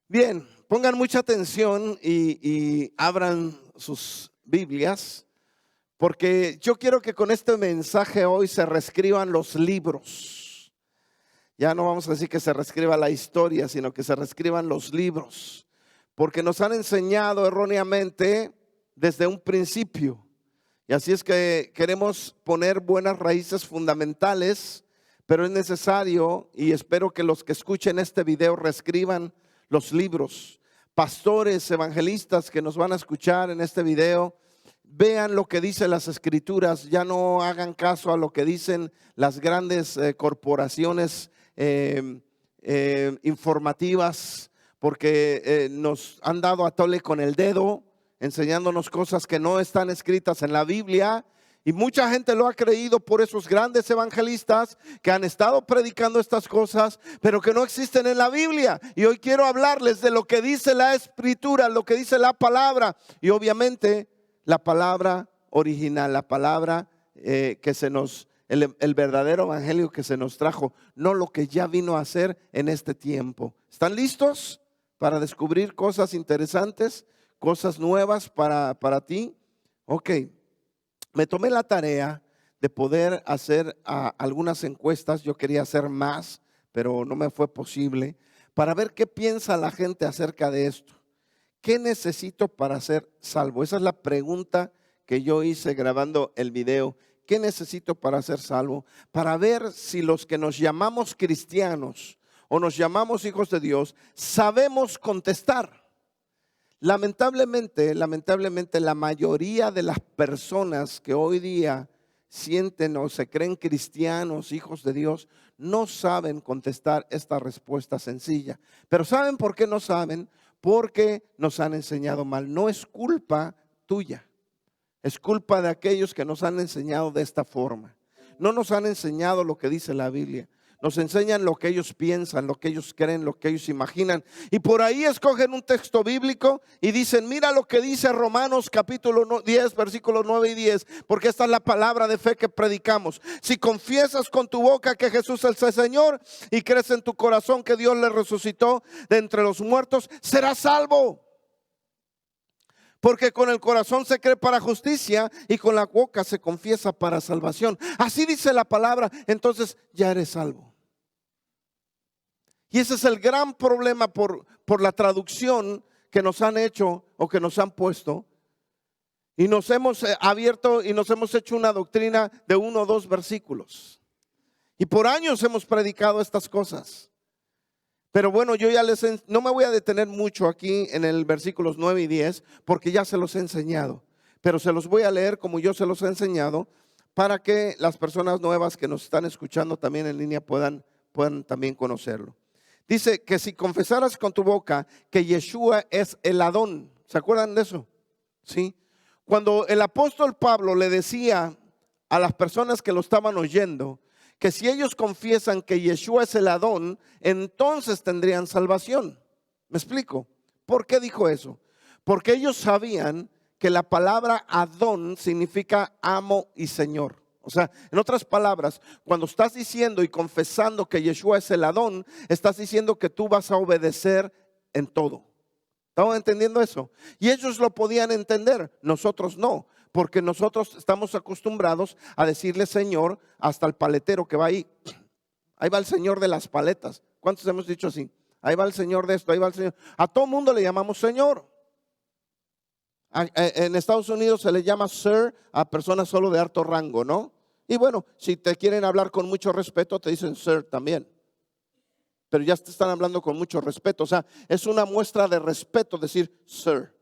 Bien, pongan mucha atención y abran sus Biblias, porque yo quiero que con este mensaje hoy se reescriban los libros. Ya no vamos a decir que se reescriba la historia, sino que se reescriban los libros, porque nos han enseñado erróneamente desde un principio. Y así es que queremos poner buenas raíces fundamentales, pero es necesario, y espero que los que escuchen este video reescriban los libros. Pastores, evangelistas que nos van a escuchar en este video, vean lo que dicen las escrituras, ya no hagan caso a lo que dicen las grandes corporaciones informativas, porque nos han dado a tole con el dedo, enseñándonos cosas que no están escritas en la Biblia. Y mucha gente lo ha creído por esos grandes evangelistas que han estado predicando estas cosas, pero que no existen en la Biblia. Y hoy quiero hablarles de lo que dice la Escritura, lo que dice la palabra. Y obviamente la palabra original, la palabra que se nos, el verdadero evangelio que se nos trajo, no lo que ya vino a hacer en este tiempo. ¿Están listos para descubrir cosas interesantes, cosas nuevas para ti? Ok. Me tomé la tarea de poder hacer algunas encuestas. Yo quería hacer más, pero no me fue posible, para ver qué piensa la gente acerca de esto. ¿Qué necesito para ser salvo? Esa es la pregunta que yo hice grabando el video. ¿Qué necesito para ser salvo? Para ver si los que nos llamamos cristianos o nos llamamos hijos de Dios sabemos contestar. Lamentablemente, la mayoría de las personas que hoy día sienten o se creen cristianos, hijos de Dios, no saben contestar esta respuesta sencilla. Pero ¿saben por qué no saben? Porque nos han enseñado mal. No es culpa tuya, es culpa de aquellos que nos han enseñado de esta forma. No nos han enseñado lo que dice la Biblia. Nos enseñan lo que ellos piensan, lo que ellos creen, lo que ellos imaginan. Y por ahí escogen un texto bíblico y dicen, mira lo que dice Romanos capítulo 10, versículos 9 y 10. Porque esta es la palabra de fe que predicamos. Si confiesas con tu boca que Jesús es el Señor y crees en tu corazón que Dios le resucitó de entre los muertos, serás salvo. Porque con el corazón se cree para justicia y con la boca se confiesa para salvación. Así dice la palabra, entonces ya eres salvo. Y ese es el gran problema por la traducción que nos han hecho o que nos han puesto. Y nos hemos abierto y nos hemos hecho una doctrina de 1 o 2 versículos. Y por años hemos predicado estas cosas. Pero bueno, yo ya no me voy a detener mucho aquí en el versículos 9 y 10, porque ya se los he enseñado. Pero se los voy a leer como yo se los he enseñado, para que las personas nuevas que nos están escuchando también en línea puedan también conocerlo. Dice que si confesaras con tu boca que Yeshua es el Adón. ¿Se acuerdan de eso? Sí. Cuando el apóstol Pablo le decía a las personas que lo estaban oyendo que si ellos confiesan que Yeshua es el Adón, entonces tendrían salvación. ¿Me explico? ¿Por qué dijo eso? Porque ellos sabían que la palabra Adón significa amo y Señor. O sea, en otras palabras, cuando estás diciendo y confesando que Yeshua es el Adón, estás diciendo que tú vas a obedecer en todo. ¿Estamos entendiendo eso? Y ellos lo podían entender, nosotros no, porque nosotros estamos acostumbrados a decirle Señor hasta el paletero que va ahí. Ahí va el Señor de las paletas. ¿Cuántos hemos dicho así? Ahí va el Señor de esto, ahí va el Señor. A todo mundo le llamamos Señor. En Estados Unidos se le llama Sir a personas solo de alto rango, ¿no? Y bueno, si te quieren hablar con mucho respeto, te dicen Sir también. Pero ya te están hablando con mucho respeto. O sea, es una muestra de respeto decir Sir.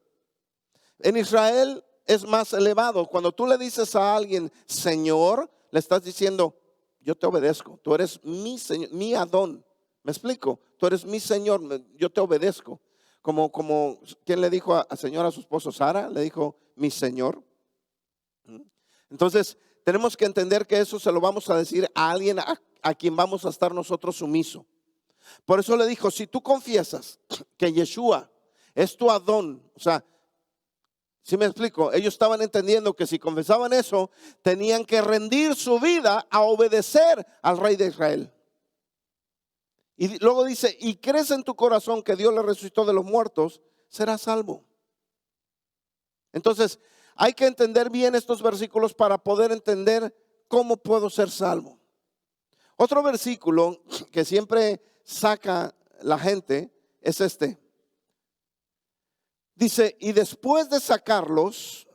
En Israel es más elevado. Cuando tú le dices a alguien Señor, le estás diciendo yo te obedezco. Tú eres mi Señor, mi Adón. ¿Me explico? Tú eres mi Señor, yo te obedezco. Como ¿quién le dijo a Señor a su esposo? Sara le dijo mi Señor. Entonces tenemos que entender que eso se lo vamos a decir a alguien a quien vamos a estar nosotros sumiso. Por eso le dijo, si tú confiesas que Yeshua es tu Adón, o sea, ¿sí me explico? Ellos estaban entendiendo que si confesaban eso, tenían que rendir su vida a obedecer al rey de Israel. Y luego dice, y crees en tu corazón que Dios le resucitó de los muertos, serás salvo. Entonces, hay que entender bien estos versículos para poder entender cómo puedo ser salvo. Otro versículo que siempre saca la gente es este. Dice, y después de sacarlos,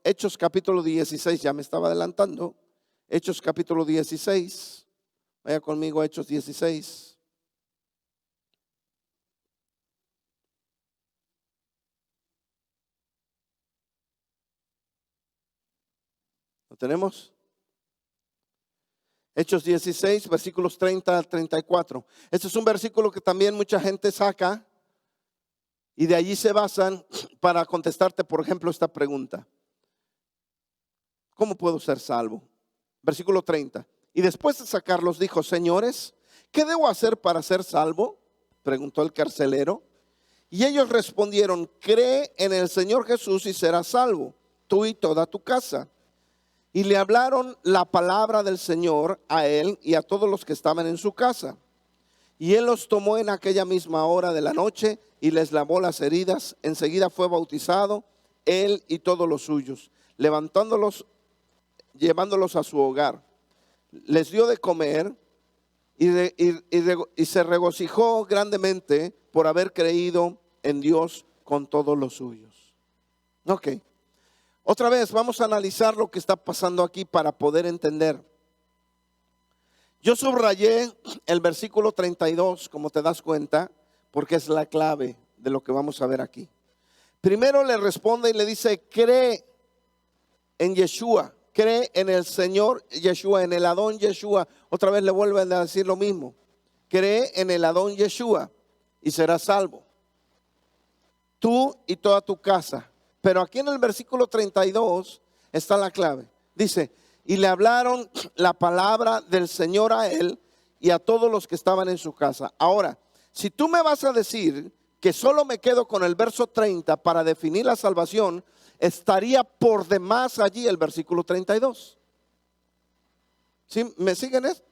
Hechos capítulo 16, ya me estaba adelantando. Hechos capítulo 16, vaya conmigo a Hechos 16. ¿Lo tenemos? Hechos 16, versículos 30 al 34. Este es un versículo que también mucha gente saca y de allí se basan para contestarte, por ejemplo, esta pregunta. ¿Cómo puedo ser salvo? Versículo 30. Y después de sacarlos dijo, señores, ¿qué debo hacer para ser salvo? Preguntó el carcelero. Y ellos respondieron, cree en el Señor Jesús y serás salvo, tú y toda tu casa. Y le hablaron la palabra del Señor a él y a todos los que estaban en su casa. Y él los tomó en aquella misma hora de la noche y les lavó las heridas. Enseguida fue bautizado él y todos los suyos, levantándolos, llevándolos a su hogar. Les dio de comer y se regocijó grandemente por haber creído en Dios con todos los suyos. Ok. Otra vez vamos a analizar lo que está pasando aquí para poder entender. Yo subrayé el versículo 32, como te das cuenta, porque es la clave de lo que vamos a ver aquí. Primero le responde y le dice, cree en Yeshua, cree en el Señor Yeshua, en el Adón Yeshua. Otra vez le vuelven a decir lo mismo. Cree en el Adón Yeshua y serás salvo, tú y toda tu casa. Pero aquí en el versículo 32 está la clave. Dice, y le hablaron la palabra del Señor a él y a todos los que estaban en su casa. Ahora, si tú me vas a decir que solo me quedo con el verso 30 para definir la salvación, estaría por demás allí el versículo 32. ¿Sí? ¿Me siguen esto?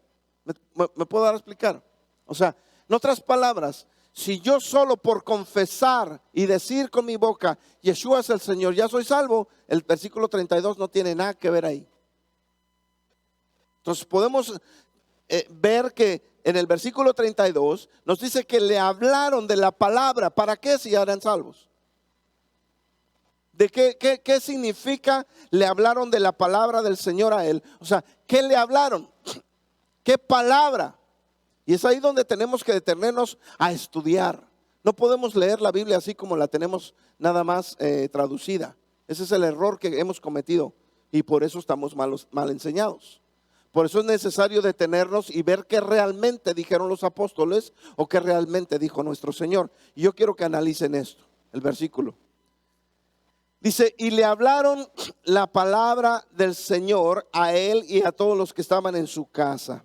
¿Me puedo dar a explicar? O sea, en otras palabras, si yo solo por confesar y decir con mi boca, Yeshua es el Señor, ya soy salvo, el versículo 32 no tiene nada que ver ahí. Entonces podemos ver que en el versículo 32 nos dice que le hablaron de la palabra. ¿Para qué si ya eran salvos? ¿De qué significa le hablaron de la palabra del Señor a él? O sea, ¿qué le hablaron? ¿Qué palabra? Y es ahí donde tenemos que detenernos a estudiar. No podemos leer la Biblia así como la tenemos nada más traducida. Ese es el error que hemos cometido y por eso estamos mal enseñados. Por eso es necesario detenernos y ver qué realmente dijeron los apóstoles o qué realmente dijo nuestro Señor. Y yo quiero que analicen esto, el versículo. Dice, y le hablaron la palabra del Señor a él y a todos los que estaban en su casa.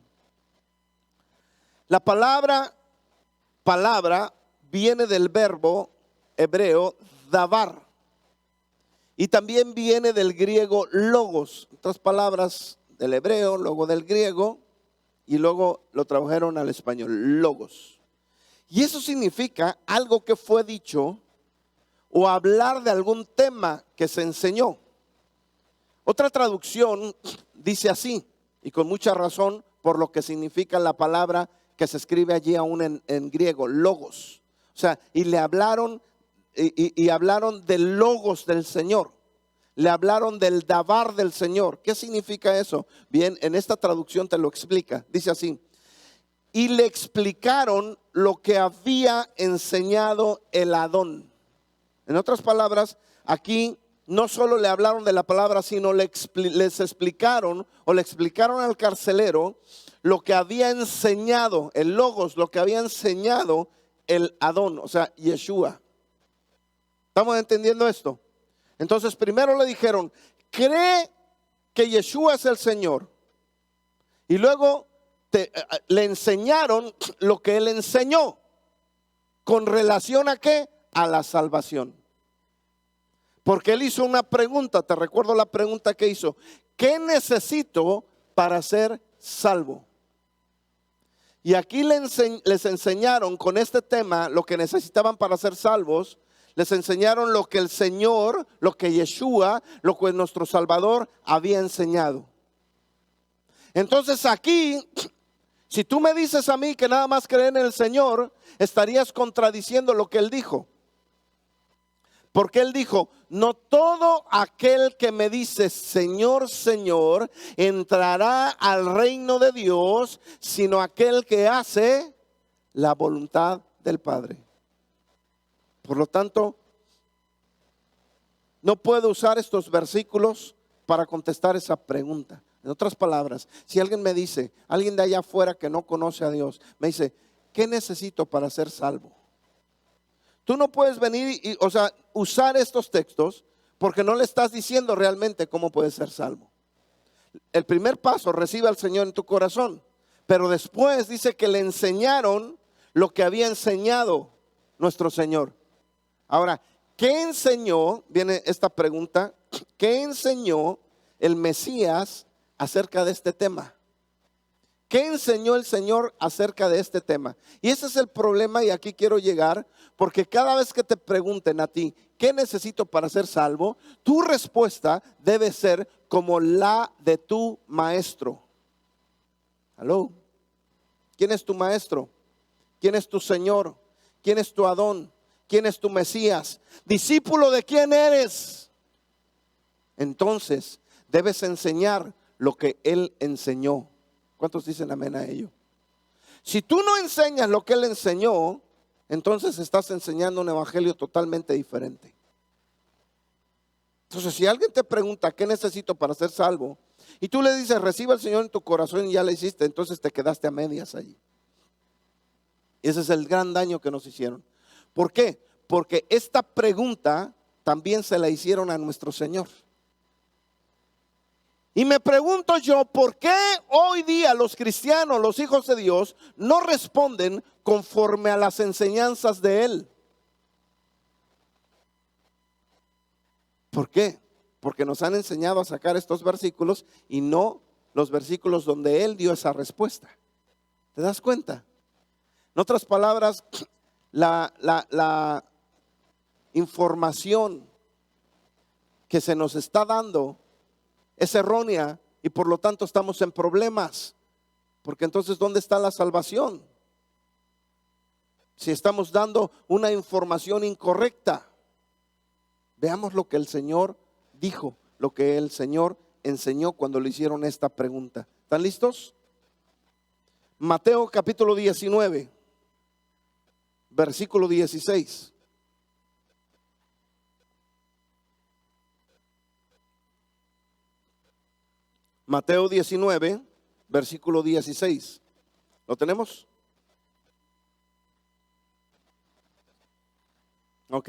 La palabra viene del verbo hebreo davar y también viene del griego logos. Otras palabras del hebreo, luego del griego y luego lo tradujeron al español, logos. Y eso significa algo que fue dicho o hablar de algún tema que se enseñó. Otra traducción dice así, y con mucha razón, por lo que significa la palabra que se escribe allí aún en griego, logos. O sea, y le hablaron y hablaron del logos del Señor. Le hablaron del davar del Señor. ¿Qué significa eso? Bien, en esta traducción te lo explica. Dice así, y le explicaron lo que había enseñado el Adón. En otras palabras, aquí no solo le hablaron de la palabra, sino les explicaron o le explicaron al carcelero lo que había enseñado, el logos, lo que había enseñado el Adón, o sea, Yeshua. ¿Estamos entendiendo esto? Entonces primero le dijeron, cree que Yeshua es el Señor. Y luego le enseñaron lo que él enseñó. ¿Con relación a qué? A la salvación. Porque él hizo una pregunta, te recuerdo la pregunta que hizo. ¿Qué necesito para ser salvo? Y aquí les enseñaron con este tema lo que necesitaban para ser salvos. Les enseñaron lo que el Señor, lo que Yeshua, lo que nuestro Salvador había enseñado. Entonces aquí, si tú me dices a mí que nada más creer en el Señor, estarías contradiciendo lo que Él dijo. Porque Él dijo, no todo aquel que me dice Señor, Señor, entrará al reino de Dios, sino aquel que hace la voluntad del Padre. Por lo tanto, no puedo usar estos versículos para contestar esa pregunta. En otras palabras, si alguien me dice, alguien de allá afuera que no conoce a Dios, me dice, ¿qué necesito para ser salvo? Tú no puedes venir y, usar estos textos porque no le estás diciendo realmente cómo puedes ser salvo. El primer paso, recibe al Señor en tu corazón. Pero después dice que le enseñaron lo que había enseñado nuestro Señor. Ahora, ¿qué enseñó? Viene esta pregunta. ¿Qué enseñó el Mesías acerca de este tema? ¿Qué enseñó el Señor acerca de este tema? Y ese es el problema, y aquí quiero llegar, porque cada vez que te pregunten a ti, ¿qué necesito para ser salvo? Tu respuesta debe ser como la de tu maestro. ¿Aló? ¿Quién es tu maestro? ¿Quién es tu Señor? ¿Quién es tu Adón? ¿Quién es tu Mesías? ¿Discípulo de quién eres? Entonces, debes enseñar lo que Él enseñó. ¿Cuántos dicen amén a ello? Si tú no enseñas lo que Él enseñó, entonces estás enseñando un evangelio totalmente diferente. Entonces, si alguien te pregunta ¿qué necesito para ser salvo? Y tú le dices, reciba al Señor en tu corazón y ya le hiciste, entonces te quedaste a medias allí. Y ese es el gran daño que nos hicieron. ¿Por qué? Porque esta pregunta también se la hicieron a nuestro Señor. Y me pregunto yo, ¿por qué hoy día los cristianos, los hijos de Dios, no responden conforme a las enseñanzas de Él? ¿Por qué? Porque nos han enseñado a sacar estos versículos y no los versículos donde Él dio esa respuesta. ¿Te das cuenta? En otras palabras, la información que se nos está dando es errónea y por lo tanto estamos en problemas. Porque entonces, ¿dónde está la salvación? Si estamos dando una información incorrecta. Veamos lo que el Señor dijo, lo que el Señor enseñó cuando le hicieron esta pregunta. ¿Están listos? Mateo capítulo 19, versículo 16. Mateo 19, versículo 16. ¿Lo tenemos? Ok.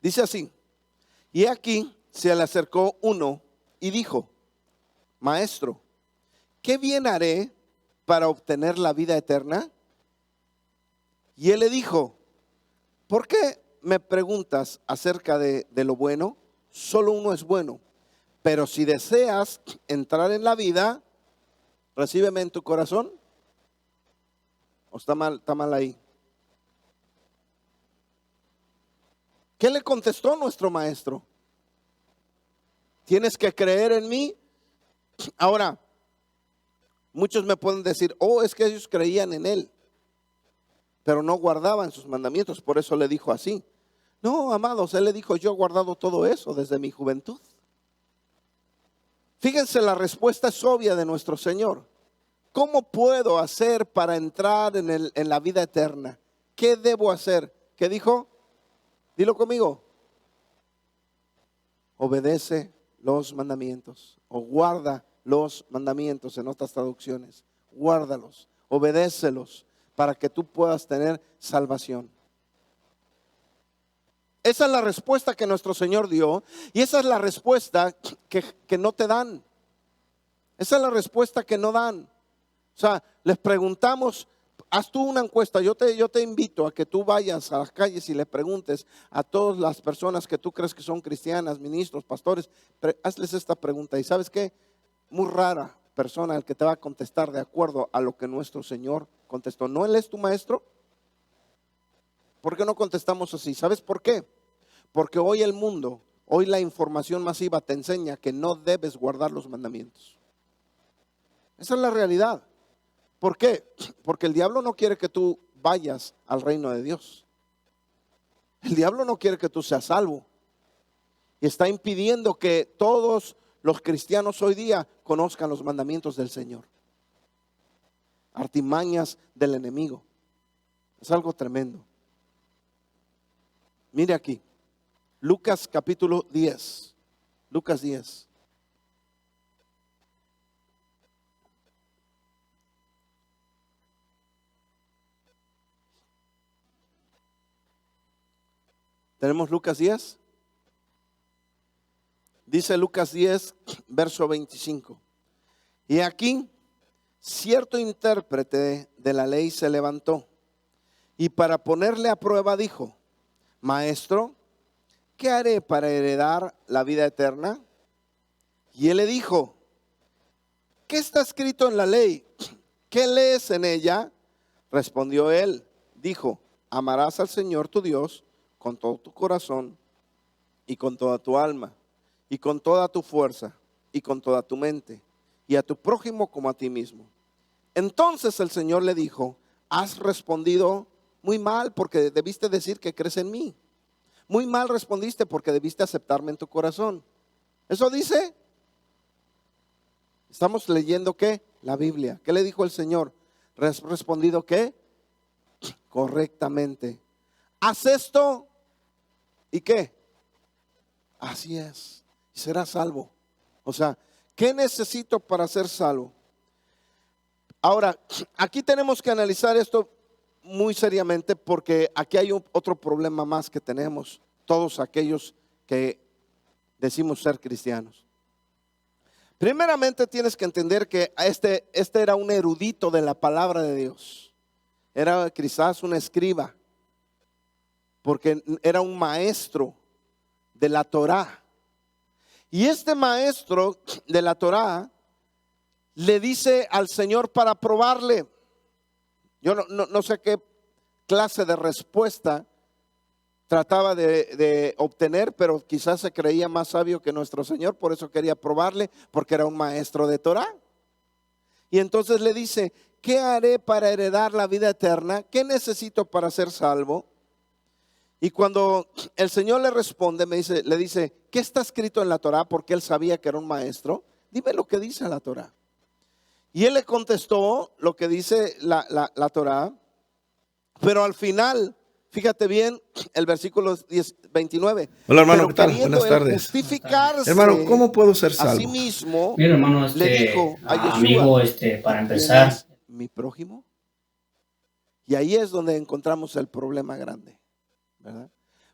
Dice así: y aquí se le acercó uno y dijo, Maestro, ¿qué bien haré para obtener la vida eterna? Y él le dijo, ¿por qué me preguntas acerca de lo bueno? Solo uno es bueno. Pero si deseas entrar en la vida, recíbeme en tu corazón. ¿O está mal ahí? ¿Qué le contestó nuestro maestro? Tienes que creer en mí. Ahora, muchos me pueden decir, es que ellos creían en Él, pero no guardaban sus mandamientos, por eso le dijo así. No, amados, Él le dijo, yo he guardado todo eso desde mi juventud. Fíjense, la respuesta es obvia de nuestro Señor. ¿Cómo puedo hacer para entrar en la vida eterna? ¿Qué debo hacer? ¿Qué dijo? Dilo conmigo. Obedece los mandamientos o guarda los mandamientos en otras traducciones. Guárdalos, obedécelos para que tú puedas tener salvación. Esa es la respuesta que nuestro Señor dio y esa es la respuesta que no te dan. Esa es la respuesta que no dan. O sea, les preguntamos, haz tú una encuesta. Yo te invito a que tú vayas a las calles y le preguntes a todas las personas que tú crees que son cristianas, ministros, pastores, hazles esta pregunta. ¿Y sabes qué? Muy rara, persona el que te va a contestar de acuerdo a lo que nuestro Señor contestó. ¿No Él es tu maestro? ¿Por qué no contestamos así? ¿Sabes por qué? Porque hoy el mundo, hoy la información masiva te enseña que no debes guardar los mandamientos. Esa es la realidad. ¿Por qué? Porque el diablo no quiere que tú vayas al reino de Dios. El diablo no quiere que tú seas salvo. Y está impidiendo que todos los cristianos hoy día conozcan los mandamientos del Señor. Artimañas del enemigo. Es algo tremendo. Mire aquí. Lucas capítulo 10. Lucas 10. ¿Tenemos Lucas 10? Dice Lucas 10, verso 25. Y aquí cierto intérprete de la ley se levantó y para ponerle a prueba dijo: Maestro, ¿qué haré para heredar la vida eterna? Y él le dijo: ¿qué está escrito en la ley? ¿Qué lees en ella? Respondió él, dijo: amarás al Señor tu Dios con todo tu corazón y con toda tu alma y con toda tu fuerza y con toda tu mente, y a tu prójimo como a ti mismo. Entonces el Señor le dijo: has respondido muy mal, porque debiste decir que crees en mí. Muy mal respondiste, porque debiste aceptarme en tu corazón. Eso dice. Estamos leyendo ¿qué? La Biblia. ¿Qué le dijo el Señor? ¿Has respondido qué? Correctamente. Haz esto y ¿qué? Así es. Y serás salvo. O sea, ¿qué necesito para ser salvo? Ahora, aquí tenemos que analizar esto muy seriamente, porque aquí hay otro problema más que tenemos todos aquellos que decimos ser cristianos. Primeramente tienes que entender que este era un erudito de la palabra de Dios. Era quizás un escriba, porque era un maestro de la Torá. Y este maestro de la Torá le dice al Señor para probarle. Yo no sé qué clase de respuesta trataba de obtener, pero quizás se creía más sabio que nuestro Señor, por eso quería probarle, porque era un maestro de Torá. Y entonces le dice: ¿qué haré para heredar la vida eterna? ¿Qué necesito para ser salvo? Y cuando el Señor le responde, le dice: ¿qué está escrito en la Torá? Porque él sabía que era un maestro. Dime lo que dice la Torá. Y él le contestó lo que dice la Torá. Pero al final, fíjate bien, el versículo 29. Hola hermano, Pero ¿qué tal? queriendo Buenas tardes. justificarse Hermano, ¿cómo puedo ser a sí salvo? mismo, Mira, hermano, le dijo a Yeshua: amigo, ¿y para quién empezar, es mi prójimo? Y ahí es donde encontramos el problema grande, ¿verdad?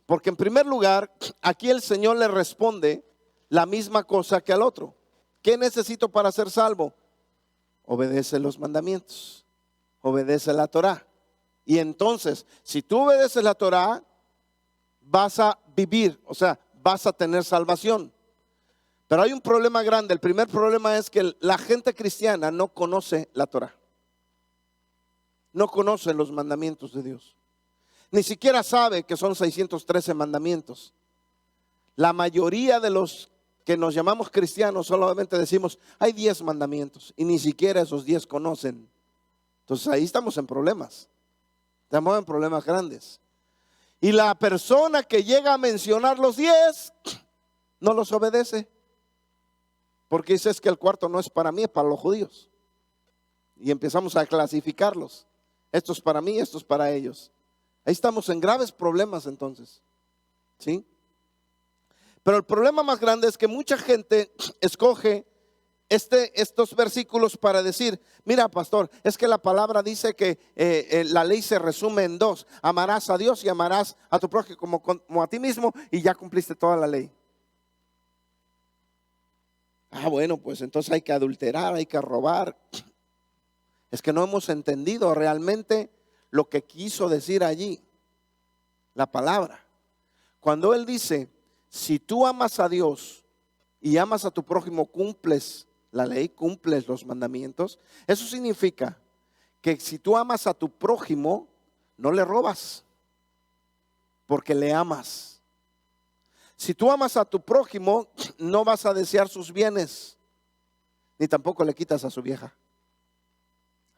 Porque en primer lugar, aquí el Señor le responde la misma cosa que al otro. ¿Qué necesito para ser salvo? Obedece los mandamientos, obedece la Torá. Y entonces, si tú obedeces la Torá, vas a vivir, o sea, vas a tener salvación. Pero hay un problema grande. El primer problema es que la gente cristiana no conoce la Torá. No conoce los mandamientos de Dios. Ni siquiera sabe que son 613 mandamientos. La mayoría de los que nos llamamos cristianos solamente decimos: hay 10 mandamientos, y ni siquiera esos 10 conocen. Entonces ahí estamos en problemas. Estamos en problemas grandes. Y la persona que llega a mencionar los 10 no los obedece, porque dice: es que el cuarto no es para mí, es para los judíos. Y empezamos a clasificarlos. Esto es para mí, esto es para ellos. Ahí estamos en graves problemas entonces, ¿sí? Pero el problema más grande es que mucha gente escoge estos versículos para decir: mira, pastor, es que la palabra dice que la ley se resume en dos: amarás a Dios y amarás a tu prójimo como a ti mismo, y ya cumpliste toda la ley. Bueno, pues entonces hay que adulterar, hay que robar. Es que no hemos entendido realmente lo que quiso decir allí la palabra. Cuando él dice: si tú amas a Dios y amas a tu prójimo, cumples la ley, cumples los mandamientos. Eso significa que si tú amas a tu prójimo, no le robas, porque le amas. Si tú amas a tu prójimo, no vas a desear sus bienes, ni tampoco le quitas a su vieja.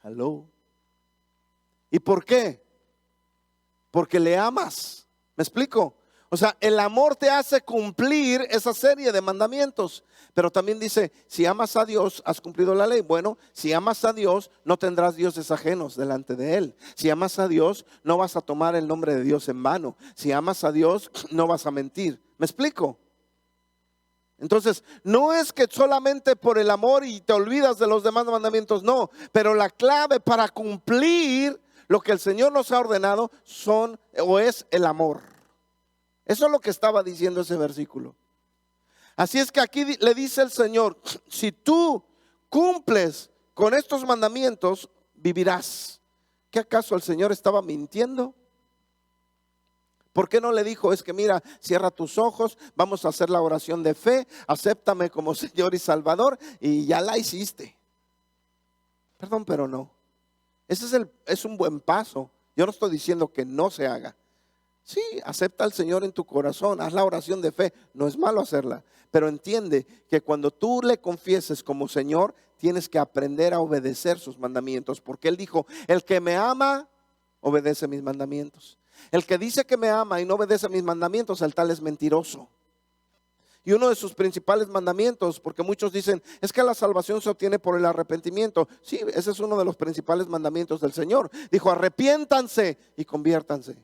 Hello. ¿Y por qué? Porque le amas. ¿Me explico? O sea, el amor te hace cumplir esa serie de mandamientos. Pero también dice, si amas a Dios, has cumplido la ley. Bueno, si amas a Dios, no tendrás dioses ajenos delante de Él. Si amas a Dios, no vas a tomar el nombre de Dios en vano. Si amas a Dios, no vas a mentir. ¿Me explico? Entonces, no es que solamente por el amor y te olvidas de los demás mandamientos, no. Pero la clave para cumplir lo que el Señor nos ha ordenado es el amor. Eso es lo que estaba diciendo ese versículo. Así es que aquí le dice el Señor, si tú cumples con estos mandamientos, vivirás. ¿Qué acaso el Señor estaba mintiendo? ¿Por qué no le dijo, es que mira, cierra tus ojos, vamos a hacer la oración de fe, acéptame como Señor y Salvador, y ya la hiciste? Perdón, pero no. Ese es un buen paso. Yo no estoy diciendo que no se haga. Sí, acepta al Señor en tu corazón, haz la oración de fe, no es malo hacerla, pero entiende que cuando tú le confieses como Señor, tienes que aprender a obedecer sus mandamientos, porque Él dijo, el que me ama, obedece mis mandamientos. El que dice que me ama y no obedece mis mandamientos, el tal es mentiroso. Y uno de sus principales mandamientos, porque muchos dicen, es que la salvación se obtiene por el arrepentimiento. Sí, ese es uno de los principales mandamientos del Señor. Dijo, arrepiéntanse y conviértanse.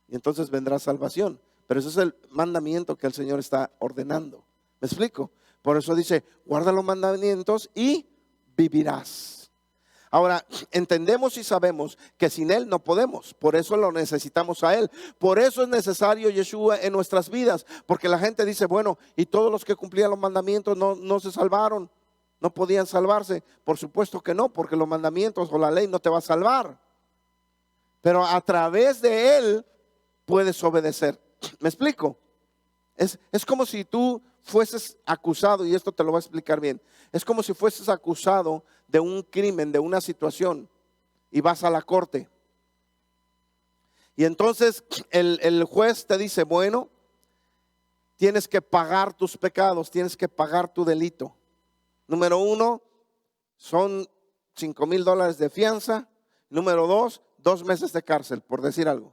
Y entonces vendrá salvación. Pero ese es el mandamiento que el Señor está ordenando. ¿Me explico? Por eso dice, guarda los mandamientos y vivirás. Ahora, entendemos y sabemos que sin Él no podemos. Por eso lo necesitamos a Él. Por eso es necesario Yeshua en nuestras vidas. Porque la gente dice, bueno, y todos los que cumplían los mandamientos no se salvaron. No podían salvarse. Por supuesto que no, porque los mandamientos o la ley no te va a salvar. Pero a través de Él puedes obedecer. ¿Me explico? Es como si tú fueses acusado, y esto te lo voy a explicar bien. Es como si fueses acusado de un crimen, de una situación, y vas a la corte. Y entonces el juez te dice, bueno, tienes que pagar tus pecados, tienes que pagar tu delito. Número 1, son $5,000 de fianza. Número 2, 2 meses de cárcel, por decir algo.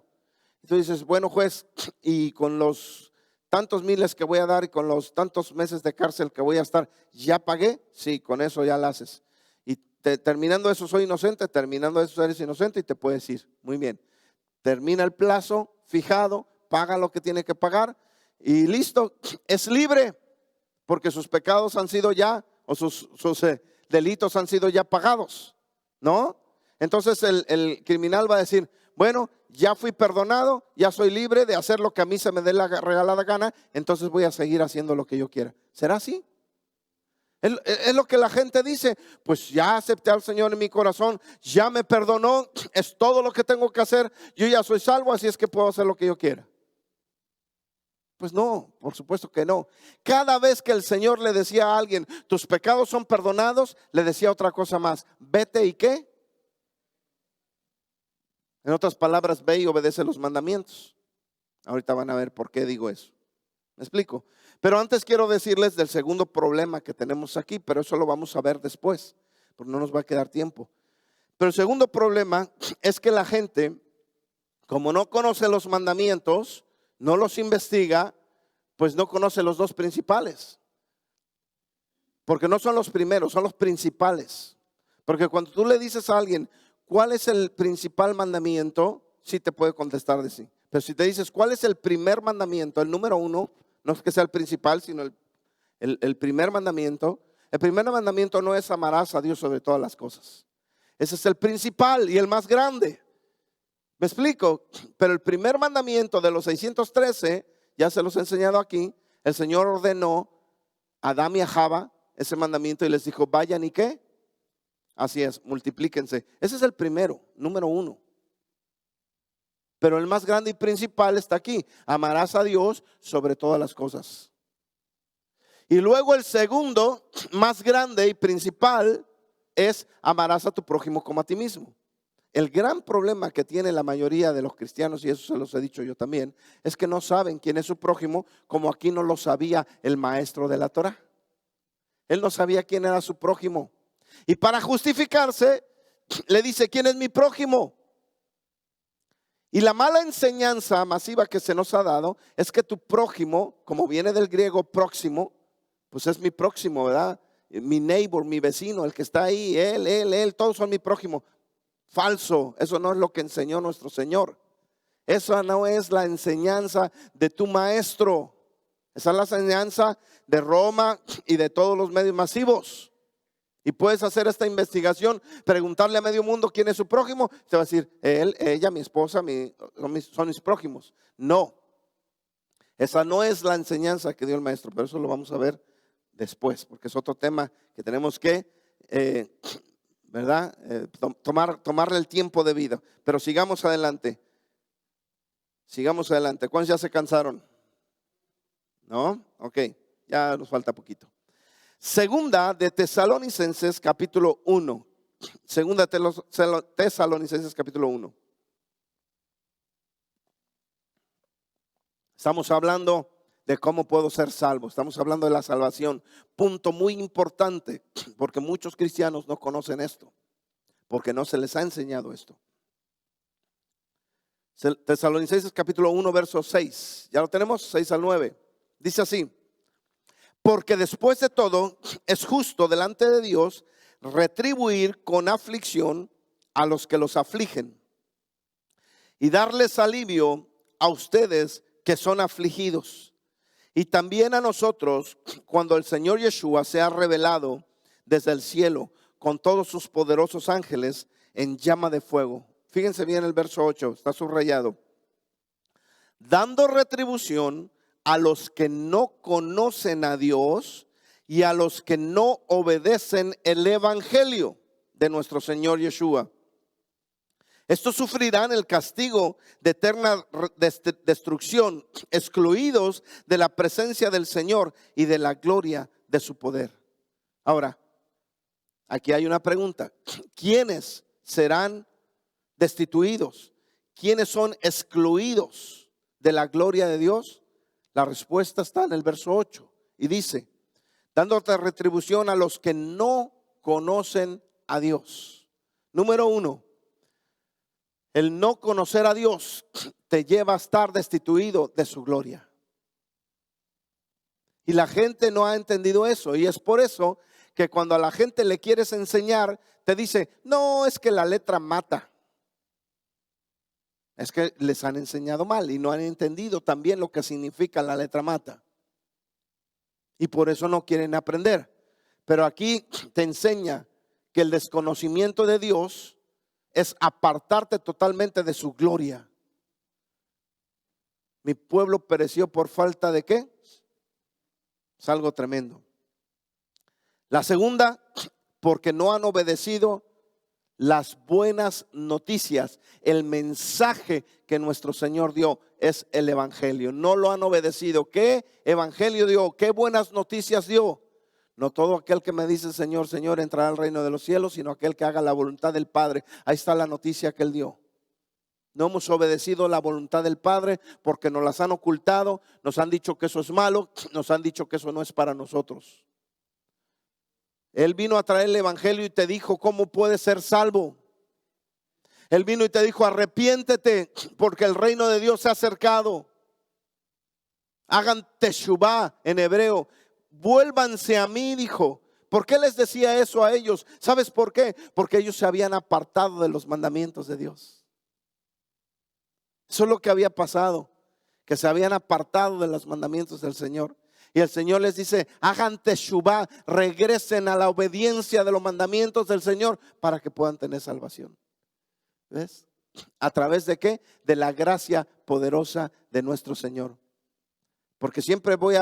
Y tú dices, bueno, juez, y con los tantos miles que voy a dar y con los tantos meses de cárcel que voy a estar, ¿ya pagué? Sí, con eso ya lo haces. Y terminando eso soy inocente, terminando eso eres inocente, y te puedes ir. Muy bien. Termina el plazo fijado, paga lo que tiene que pagar y listo, es libre, porque sus pecados han sido ya, o sus delitos han sido ya pagados, ¿no? Entonces el criminal va a decir, bueno, ya fui perdonado, ya soy libre de hacer lo que a mí se me dé la regalada gana, entonces voy a seguir haciendo lo que yo quiera. ¿Será así? Es lo que la gente dice, pues ya acepté al Señor en mi corazón, ya me perdonó, es todo lo que tengo que hacer, yo ya soy salvo, así es que puedo hacer lo que yo quiera. Pues no, por supuesto que no. Cada vez que el Señor le decía a alguien, tus pecados son perdonados, le decía otra cosa más, vete y ¿qué? En otras palabras, ve y obedece los mandamientos. Ahorita van a ver por qué digo eso. ¿Me explico? Pero antes quiero decirles del segundo problema que tenemos aquí, pero eso lo vamos a ver después, porque no nos va a quedar tiempo. Pero el segundo problema es que la gente, como no conoce los mandamientos, no los investiga, pues no conoce los dos principales. Porque no son los primeros, son los principales. Porque cuando tú le dices a alguien, ¿cuál es el principal mandamiento? Sí te puede contestar de sí. Pero si te dices, ¿cuál es el primer mandamiento? El número 1, no es que sea el principal, sino el primer mandamiento. El primer mandamiento no es amarás a Dios sobre todas las cosas. Ese es el principal y el más grande. ¿Me explico? Pero el primer mandamiento de los 613, ya se los he enseñado aquí, el Señor ordenó a Adán y a Java ese mandamiento y les dijo, vayan y ¿qué? Así es, multiplíquense. Ese es el primero, número 1. Pero el más grande y principal está aquí. Amarás a Dios sobre todas las cosas. Y luego el segundo, más grande y principal, es amarás a tu prójimo como a ti mismo. El gran problema que tiene la mayoría de los cristianos, y eso se los he dicho yo también, es que no saben quién es su prójimo, como aquí no lo sabía el maestro de la Torá. Él no sabía quién era su prójimo. Y para justificarse, le dice, ¿quién es mi prójimo? Y la mala enseñanza masiva que se nos ha dado es que tu prójimo, como viene del griego próximo, pues es mi próximo, ¿verdad? Mi neighbor, mi vecino, el que está ahí, él, todos son mi prójimo. Falso, eso no es lo que enseñó nuestro Señor. Esa no es la enseñanza de tu maestro. Esa es la enseñanza de Roma y de todos los medios masivos. Y puedes hacer esta investigación, preguntarle a medio mundo quién es su prójimo. Te va a decir, él, ella, mi esposa, son mis prójimos. No, esa no es la enseñanza que dio el maestro, pero eso lo vamos a ver después, porque es otro tema que tenemos que, ¿verdad? Tomarle el tiempo debido. Pero sigamos adelante. Sigamos adelante. ¿Cuántos ya se cansaron? ¿No? Ok, ya nos falta poquito. Segunda de Tesalonicenses capítulo 1. Segunda de Tesalonicenses capítulo 1. Estamos hablando de cómo puedo ser salvo. Estamos hablando de la salvación. Punto muy importante, porque muchos cristianos no conocen esto, porque no se les ha enseñado esto. Tesalonicenses capítulo 1 verso 6. ¿Ya lo tenemos? 6 al 9. Dice así: porque después de todo es justo delante de Dios retribuir con aflicción a los que los afligen y darles alivio a ustedes que son afligidos, y también a nosotros cuando el Señor Yeshua sea revelado desde el cielo con todos sus poderosos ángeles en llama de fuego. Fíjense bien el verso 8, está subrayado. Dando retribución a los que no conocen a Dios y a los que no obedecen el evangelio de nuestro Señor Yeshua. Estos sufrirán el castigo de eterna destrucción, excluidos de la presencia del Señor y de la gloria de su poder. Ahora, aquí hay una pregunta. ¿Quiénes serán destituidos? ¿Quiénes son excluidos de la gloria de Dios? La respuesta está en el verso 8 y dice: dándote retribución a los que no conocen a Dios. Número 1, el no conocer a Dios te lleva a estar destituido de su gloria. Y la gente no ha entendido eso, y es por eso que cuando a la gente le quieres enseñar, te dice, no, es que la letra mata. Es que les han enseñado mal y no han entendido también lo que significa la letra mata. Y por eso no quieren aprender. Pero aquí te enseña que el desconocimiento de Dios es apartarte totalmente de su gloria. Mi pueblo pereció por falta de ¿qué? Es algo tremendo. La segunda, porque no han obedecido las buenas noticias. El mensaje que nuestro Señor dio es el evangelio. No lo han obedecido. ¿Qué evangelio dio? ¿Qué buenas noticias dio? No todo aquel que me dice Señor, Señor entrará al reino de los cielos, sino aquel que haga la voluntad del Padre. Ahí está la noticia que Él dio. No hemos obedecido la voluntad del Padre porque nos las han ocultado, nos han dicho que eso es malo, nos han dicho que eso no es para nosotros. Él vino a traer el evangelio y te dijo cómo puedes ser salvo. Él vino y te dijo arrepiéntete porque el reino de Dios se ha acercado. Hagan teshuvá en hebreo. Vuélvanse a mí, dijo. ¿Por qué les decía eso a ellos? ¿Sabes por qué? Porque ellos se habían apartado de los mandamientos de Dios. Eso es lo que había pasado, que se habían apartado de los mandamientos del Señor. Y el Señor les dice, hagan teshuvá, regresen a la obediencia de los mandamientos del Señor para que puedan tener salvación. ¿Ves? ¿A través de qué? De la gracia poderosa de nuestro Señor. Porque siempre voy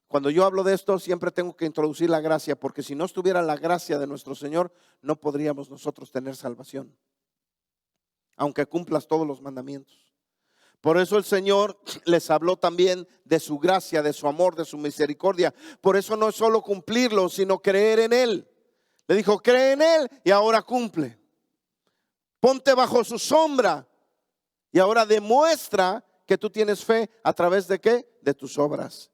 cuando yo hablo de esto, siempre tengo que introducir la gracia, porque si no estuviera la gracia de nuestro Señor, no podríamos nosotros tener salvación, aunque cumplas todos los mandamientos. Por eso el Señor les habló también de su gracia, de su amor, de su misericordia. Por eso no es solo cumplirlo, sino creer en Él. Le dijo, cree en Él y ahora cumple. Ponte bajo su sombra y ahora demuestra que tú tienes fe a través de ¿qué? De tus obras.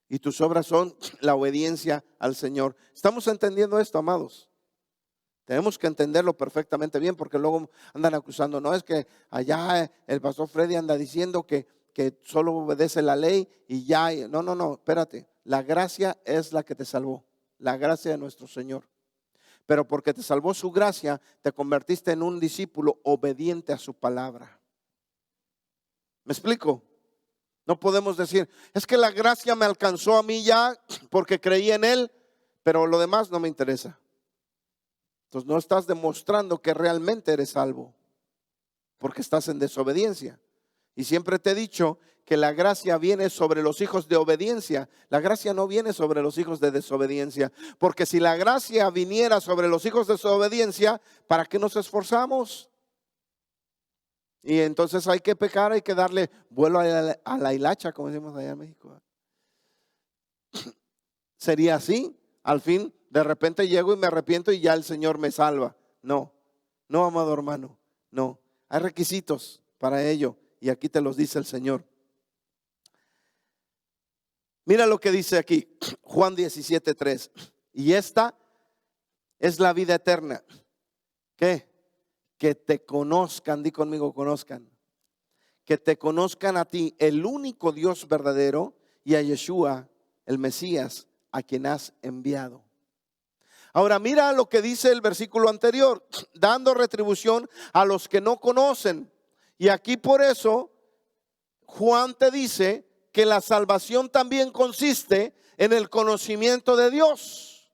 Y tus obras son la obediencia al Señor. ¿Estamos entendiendo esto, amados? Tenemos que entenderlo perfectamente bien, porque luego andan acusando, no es que allá el pastor Freddy anda diciendo que solo obedece la ley y ya. No, espérate. La gracia es la que te salvó, la gracia de nuestro Señor. Pero porque te salvó su gracia, te convertiste en un discípulo obediente a su palabra. ¿Me explico? No podemos decir, es que la gracia me alcanzó a mí ya porque creí en Él, pero lo demás no me interesa. Entonces no estás demostrando que realmente eres salvo, porque estás en desobediencia. Y siempre te he dicho que la gracia viene sobre los hijos de obediencia. La gracia no viene sobre los hijos de desobediencia. Porque si la gracia viniera sobre los hijos de desobediencia, ¿para qué nos esforzamos? Y entonces hay que pecar, hay que darle vuelo a la hilacha, como decimos allá en México. Sería así. Al fin, de repente llego y me arrepiento y ya el Señor me salva. No, amado hermano, no. Hay requisitos para ello y aquí te los dice el Señor. Mira lo que dice aquí, Juan 17:3. Y esta es la vida eterna. ¿Qué? Que te conozcan, di conmigo, conozcan. Que te conozcan a ti, el único Dios verdadero, y a Yeshua, el Mesías, a quien has enviado. Ahora mira lo que dice el versículo anterior, dando retribución a los que no conocen. Y aquí por eso Juan te dice que la salvación también consiste en el conocimiento de Dios.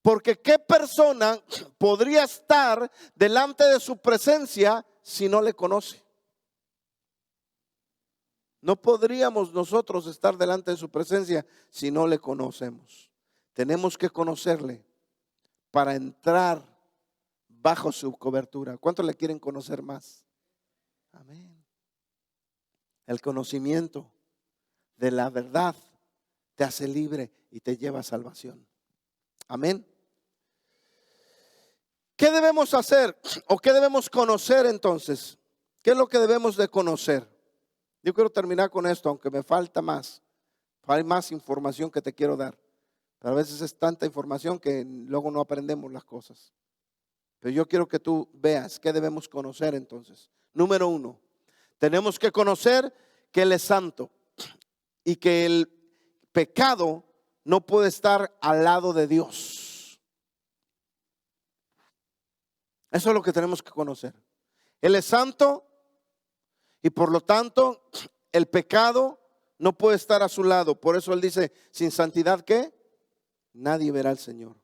Porque ¿qué persona podría estar delante de su presencia si no le conoce? No podríamos nosotros estar delante de su presencia si no le conocemos. Tenemos que conocerle para entrar bajo su cobertura. ¿Cuántos le quieren conocer más? Amén. El conocimiento de la verdad te hace libre y te lleva a salvación. Amén. ¿Qué debemos hacer o qué debemos conocer entonces? ¿Qué es lo que debemos de conocer? Yo quiero terminar con esto, aunque me falta más. Hay más información que te quiero dar. Pero a veces es tanta información que luego no aprendemos las cosas. Pero yo quiero que tú veas qué debemos conocer entonces. Número 1, tenemos que conocer que Él es santo y que el pecado no puede estar al lado de Dios. Eso es lo que tenemos que conocer. Él es santo y por lo tanto el pecado no puede estar a su lado. Por eso Él dice, sin santidad, ¿qué? Nadie verá al Señor.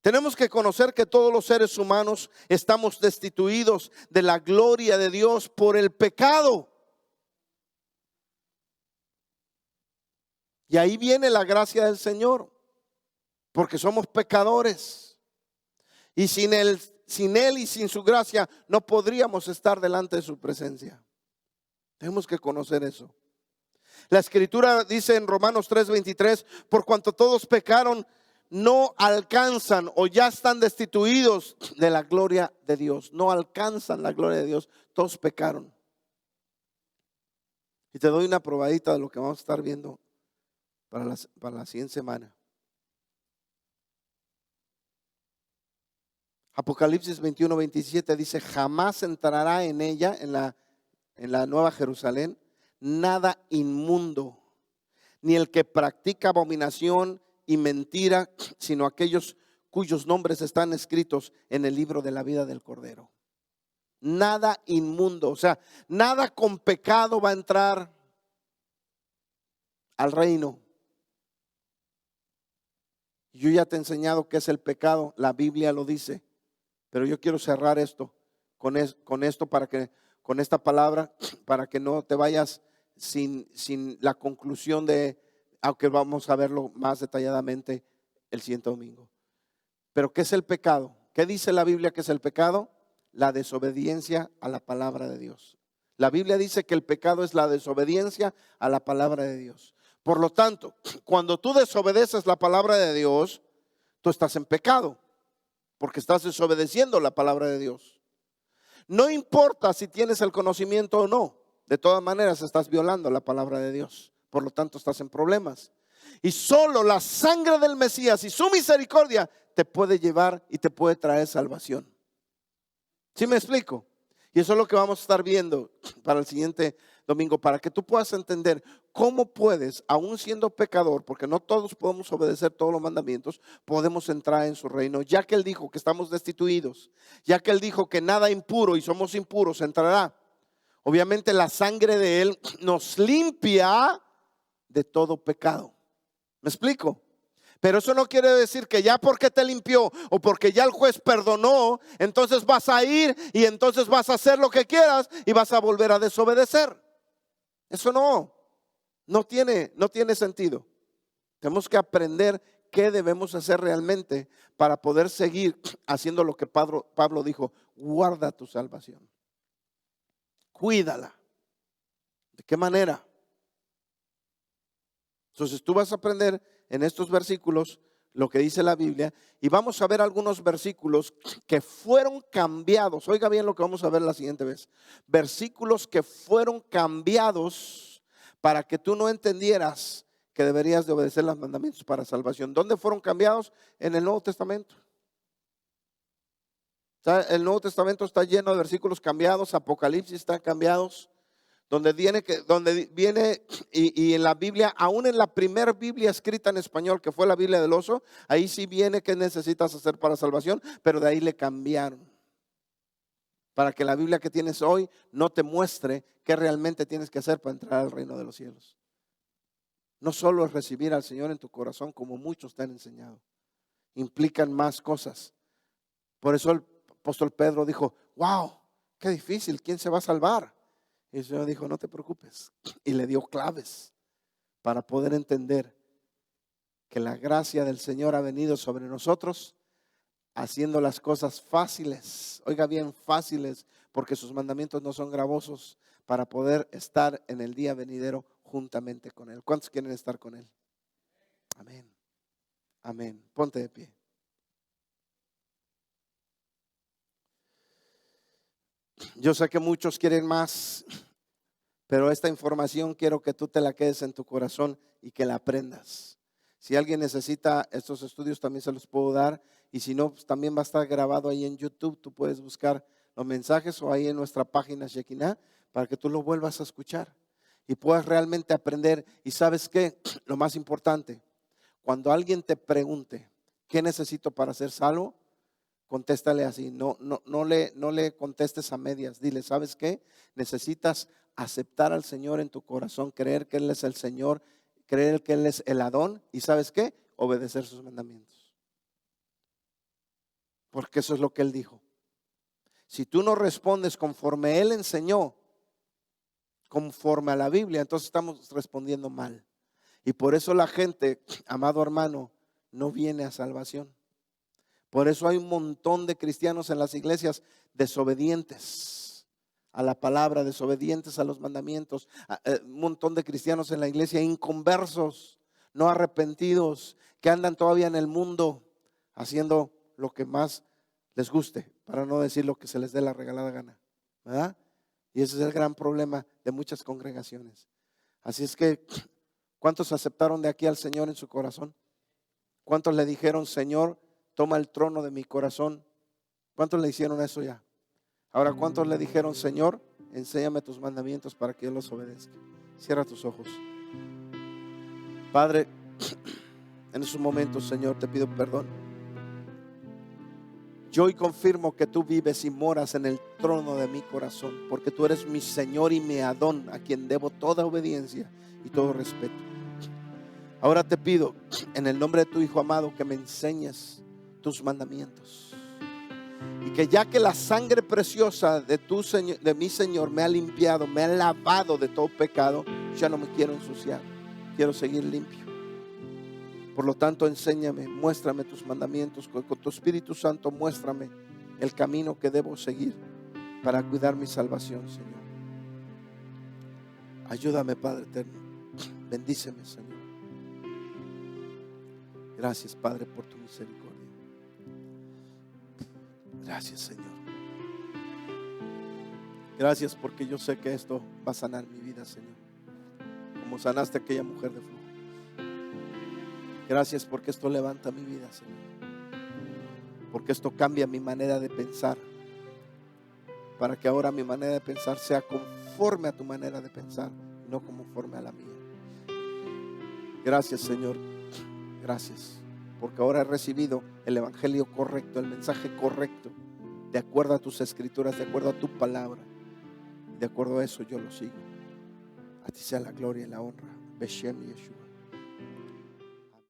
Tenemos que conocer que todos los seres humanos estamos destituidos de la gloria de Dios por el pecado. Y ahí viene la gracia del Señor, porque somos pecadores. Y sin Él y sin su gracia no podríamos estar delante de su presencia. Tenemos que conocer eso. La escritura dice en Romanos 3:23, por cuanto todos pecaron, no alcanzan o ya están destituidos de la gloria de Dios. No alcanzan la gloria de Dios. Todos pecaron. Y te doy una probadita de lo que vamos a estar viendo para la siguiente semana. Apocalipsis 21:27 dice, jamás entrará en ella, en la Nueva Jerusalén, nada inmundo, ni el que practica abominación y mentira, sino aquellos cuyos nombres están escritos en el libro de la vida del Cordero. Nada inmundo, o sea, nada con pecado va a entrar al reino. Yo ya te he enseñado qué es el pecado, la Biblia lo dice, pero yo quiero cerrar esto con esto con esta palabra, para que no te vayas sin la conclusión de, aunque vamos a verlo más detalladamente el siguiente domingo. Pero ¿qué es el pecado? ¿Qué dice la Biblia que es el pecado? La desobediencia a la palabra de Dios. La Biblia dice que el pecado es la desobediencia a la palabra de Dios. Por lo tanto, cuando tú desobedeces la palabra de Dios, tú estás en pecado, porque estás desobedeciendo la palabra de Dios. No importa si tienes el conocimiento o no, de todas maneras estás violando la palabra de Dios. Por lo tanto, estás en problemas. Y solo la sangre del Mesías y su misericordia te puede llevar y te puede traer salvación. ¿Sí me explico? Y eso es lo que vamos a estar viendo para el siguiente domingo, para que tú puedas entender cómo puedes, aún siendo pecador, porque no todos podemos obedecer todos los mandamientos, podemos entrar en su reino, ya que Él dijo que estamos destituidos, ya que Él dijo que nada impuro y somos impuros entrará. Obviamente la sangre de Él nos limpia de todo pecado. ¿Me explico? Pero eso no quiere decir que ya porque te limpió o porque ya el juez perdonó, entonces vas a ir y entonces vas a hacer lo que quieras y vas a volver a desobedecer. Eso no tiene sentido. Tenemos que aprender qué debemos hacer realmente para poder seguir haciendo lo que Pablo dijo: guarda tu salvación, cuídala. ¿De qué manera? Entonces tú vas a aprender en estos versículos lo que dice la Biblia, y vamos a ver algunos versículos que fueron cambiados. Oiga bien lo que vamos a ver la siguiente vez. Versículos que fueron cambiados para que tú no entendieras que deberías de obedecer los mandamientos para salvación. ¿Dónde fueron cambiados? En el Nuevo Testamento. El Nuevo Testamento está lleno de versículos cambiados. Apocalipsis están cambiados. Donde viene y en la Biblia, aún en la primera Biblia escrita en español, que fue la Biblia del oso, ahí sí viene qué necesitas hacer para salvación, pero de ahí le cambiaron. Para que la Biblia que tienes hoy no te muestre qué realmente tienes que hacer para entrar al reino de los cielos. No solo es recibir al Señor en tu corazón, como muchos te han enseñado. Implican más cosas. Por eso el apóstol Pedro dijo: wow, qué difícil, ¿quién se va a salvar? Y el Señor dijo: no te preocupes. Y le dio claves para poder entender que la gracia del Señor ha venido sobre nosotros, haciendo las cosas fáciles. Oiga bien, fáciles, porque sus mandamientos no son gravosos, para poder estar en el día venidero juntamente con Él. ¿Cuántos quieren estar con Él? Amén. Amén. Ponte de pie. Yo sé que muchos quieren más, pero esta información quiero que tú te la quedes en tu corazón y que la aprendas. Si alguien necesita estos estudios, también se los puedo dar. Y si no, pues también va a estar grabado ahí en YouTube. Tú puedes buscar los mensajes o ahí en nuestra página Shekinah para que tú lo vuelvas a escuchar y puedas realmente aprender. Y ¿sabes qué? Lo más importante, cuando alguien te pregunte ¿qué necesito para ser salvo? Contéstale así, no le contestes a medias. Dile: ¿sabes qué? Necesitas aceptar al Señor en tu corazón, creer que Él es el Señor, creer que Él es el Adón, y ¿sabes qué? Obedecer sus mandamientos. Porque eso es lo que Él dijo. Si tú no respondes conforme Él enseñó, conforme a la Biblia, entonces estamos respondiendo mal. Y por eso la gente, amado hermano, no viene a salvación. Por eso hay un montón de cristianos en las iglesias desobedientes a la palabra, desobedientes a los mandamientos. Un montón de cristianos en la iglesia inconversos, no arrepentidos, que andan todavía en el mundo haciendo lo que más les guste, para no decir lo que se les dé la regalada gana, ¿verdad? Y ese es el gran problema de muchas congregaciones. Así es que, ¿cuántos aceptaron de aquí al Señor en su corazón? ¿Cuántos le dijeron: Señor, toma el trono de mi corazón? ¿Cuántos le hicieron eso ya? Ahora, ¿cuántos le dijeron: Señor, enséñame tus mandamientos para que yo los obedezca? Cierra tus ojos. Padre, en esos momentos, Señor, te pido perdón. Yo hoy confirmo que tú vives y moras en el trono de mi corazón, porque tú eres mi Señor y mi Adón, a quien debo toda obediencia y todo respeto. Ahora te pido, en el nombre de tu Hijo amado, que me enseñes tus mandamientos, y que ya que la sangre preciosa de mi Señor me ha limpiado, me ha lavado de todo pecado, ya no me quiero ensuciar, quiero seguir limpio. Por lo tanto, enséñame, muéstrame tus mandamientos, con tu Espíritu Santo muéstrame el camino que debo seguir para cuidar mi salvación, Señor. Ayúdame, Padre eterno. Bendíceme, Señor. Gracias, Padre, por tu misericordia. Gracias, Señor. Gracias porque yo sé que esto va a sanar mi vida, Señor, como sanaste a aquella mujer de flujo. Gracias porque esto levanta mi vida, Señor, porque esto cambia mi manera de pensar, para que ahora mi manera de pensar sea conforme a tu manera de pensar, no conforme a la mía. Gracias, Señor. Gracias porque ahora he recibido el evangelio correcto, el mensaje correcto, de acuerdo a tus escrituras, de acuerdo a tu palabra. De acuerdo a eso yo lo sigo. A ti sea la gloria y la honra. Beshem Yeshua.